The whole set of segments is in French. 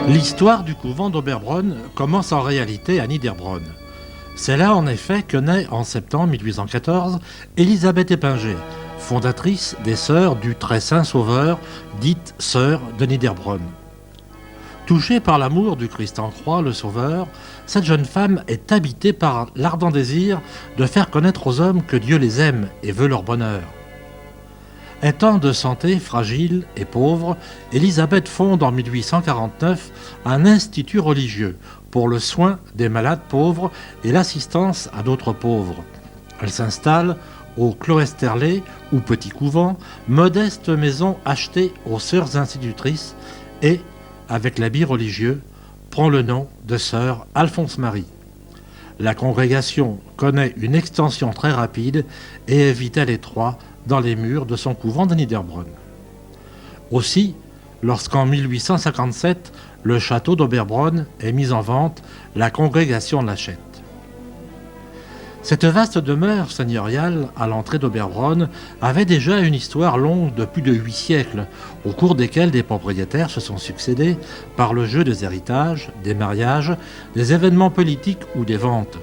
L'histoire du couvent d'Oberbronn commence en réalité à Niederbronn. C'est là en effet que naît en septembre 1814 Élisabeth Épinger, fondatrice des Sœurs du Très Saint Sauveur, dites Sœurs de Niederbronn. Touchée par l'amour du Christ en croix, le Sauveur, cette jeune femme est habitée par l'ardent désir de faire connaître aux hommes que Dieu les aime et veut leur bonheur. Étant de santé fragile et pauvre, Élisabeth fonde en 1849 un institut religieux pour le soin des malades pauvres et l'assistance à d'autres pauvres. Elle s'installe au Cloesterlé ou Petit Couvent, modeste maison achetée aux sœurs institutrices et, avec l'habit religieux, prend le nom de sœur Alphonse-Marie. La congrégation connaît une extension très rapide et est vite à l'étroit dans les murs de son couvent de Niederbronn. Aussi, lorsqu'en 1857, le château d'Oberbronn est mis en vente, la congrégation l'achète. Cette vaste demeure seigneuriale à l'entrée d'Oberbronn avait déjà une histoire longue de plus de 8 siècles, au cours desquels des propriétaires se sont succédés par le jeu des héritages, des mariages, des événements politiques ou des ventes.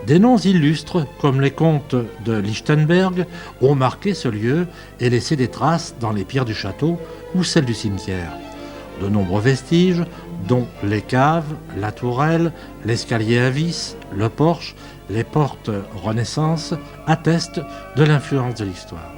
Des noms illustres, comme les comtes de Lichtenberg, ont marqué ce lieu et laissé des traces dans les pierres du château ou celles du cimetière. De nombreux vestiges, dont les caves, la tourelle, l'escalier à vis, le porche, les portes Renaissance, attestent de l'influence de l'histoire.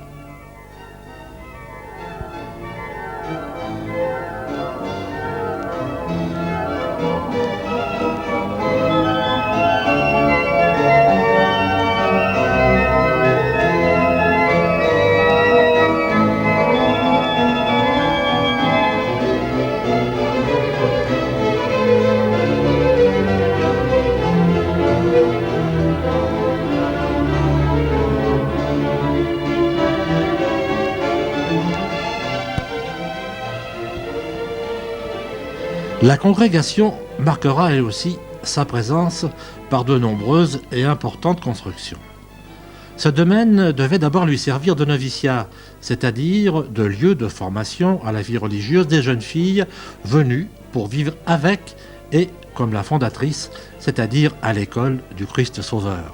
La congrégation marquera elle aussi sa présence par de nombreuses et importantes constructions. Ce domaine devait d'abord lui servir de noviciat, c'est-à-dire de lieu de formation à la vie religieuse des jeunes filles venues pour vivre avec et comme la fondatrice, c'est-à-dire à l'école du Christ Sauveur.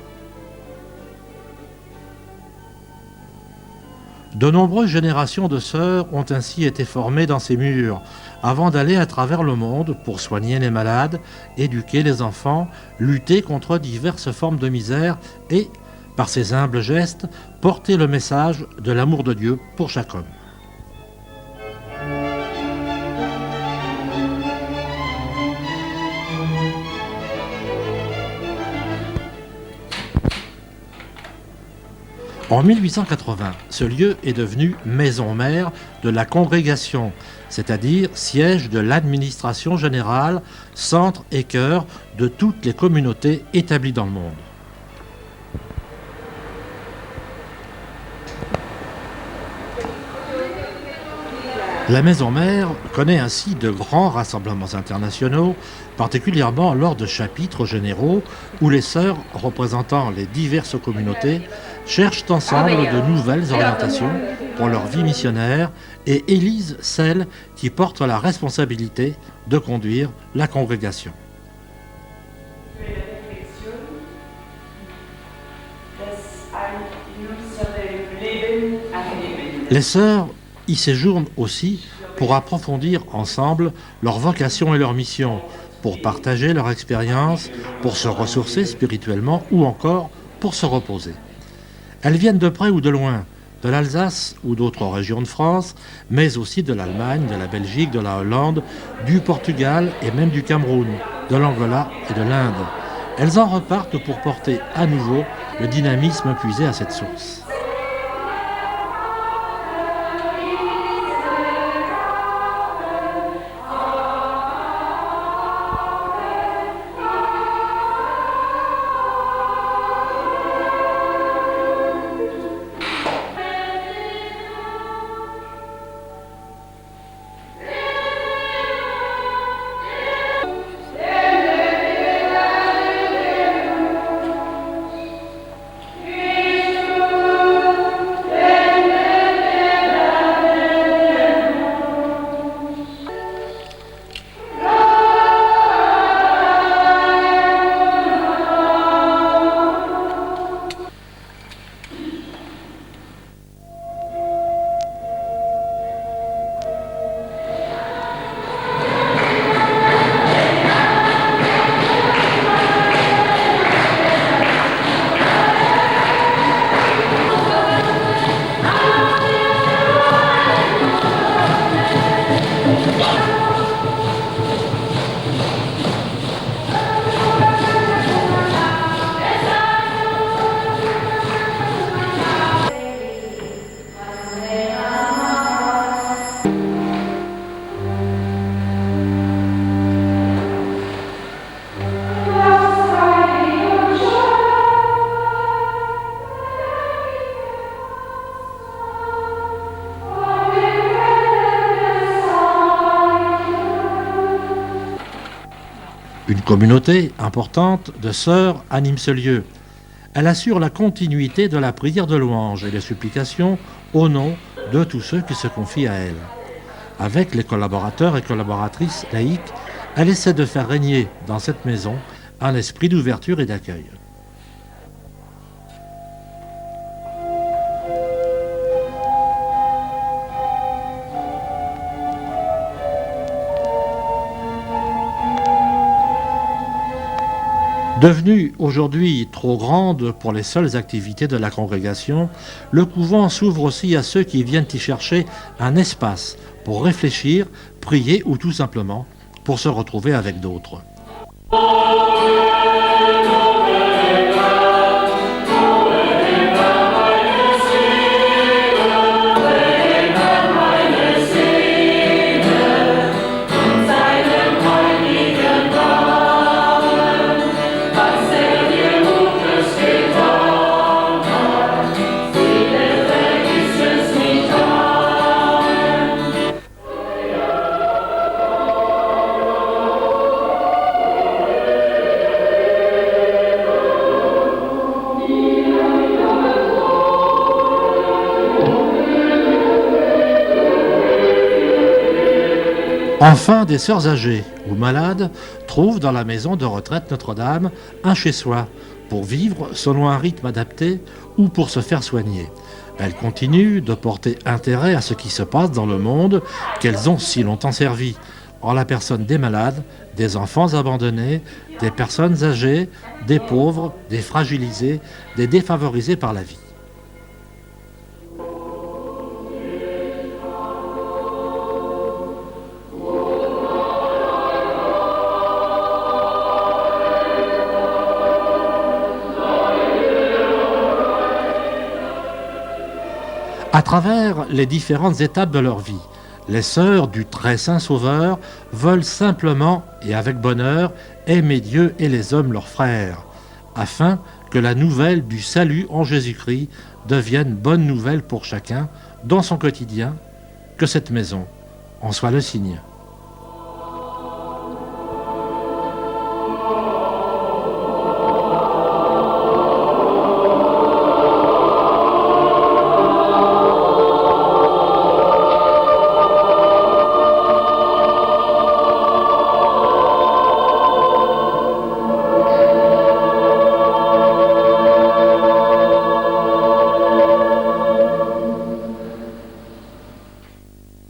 De nombreuses générations de sœurs ont ainsi été formées dans ces murs, avant d'aller à travers le monde pour soigner les malades, éduquer les enfants, lutter contre diverses formes de misère et, par ces humbles gestes, porter le message de l'amour de Dieu pour chaque homme. En 1880, ce lieu est devenu maison mère de la congrégation, c'est-à-dire siège de l'administration générale, centre et cœur de toutes les communautés établies dans le monde. La maison mère connaît ainsi de grands rassemblements internationaux, particulièrement lors de chapitres généraux où les sœurs représentant les diverses communautés cherchent ensemble de nouvelles orientations pour leur vie missionnaire et élisent celles qui portent la responsabilité de conduire la congrégation. Les sœurs y séjournent aussi pour approfondir ensemble leur vocation et leur mission, pour partager leur expérience, pour se ressourcer spirituellement ou encore pour se reposer. Elles viennent de près ou de loin, de l'Alsace ou d'autres régions de France, mais aussi de l'Allemagne, de la Belgique, de la Hollande, du Portugal et même du Cameroun, de l'Angola et de l'Inde. Elles en repartent pour porter à nouveau le dynamisme puisé à cette source. Une communauté importante de sœurs anime ce lieu. Elle assure la continuité de la prière de louange et des supplications au nom de tous ceux qui se confient à elle. Avec les collaborateurs et collaboratrices laïques, elle essaie de faire régner dans cette maison un esprit d'ouverture et d'accueil. Devenue aujourd'hui trop grande pour les seules activités de la congrégation, le couvent s'ouvre aussi à ceux qui viennent y chercher un espace pour réfléchir, prier ou tout simplement pour se retrouver avec d'autres. Enfin, des sœurs âgées ou malades trouvent dans la maison de retraite Notre-Dame un chez-soi pour vivre selon un rythme adapté ou pour se faire soigner. Elles continuent de porter intérêt à ce qui se passe dans le monde qu'elles ont si longtemps servi, en la personne des malades, des enfants abandonnés, des personnes âgées, des pauvres, des fragilisés, des défavorisés par la vie. À travers les différentes étapes de leur vie, les sœurs du très saint Sauveur veulent simplement et avec bonheur aimer Dieu et les hommes leurs frères, afin que la nouvelle du salut en Jésus-Christ devienne bonne nouvelle pour chacun dans son quotidien, que cette maison en soit le signe.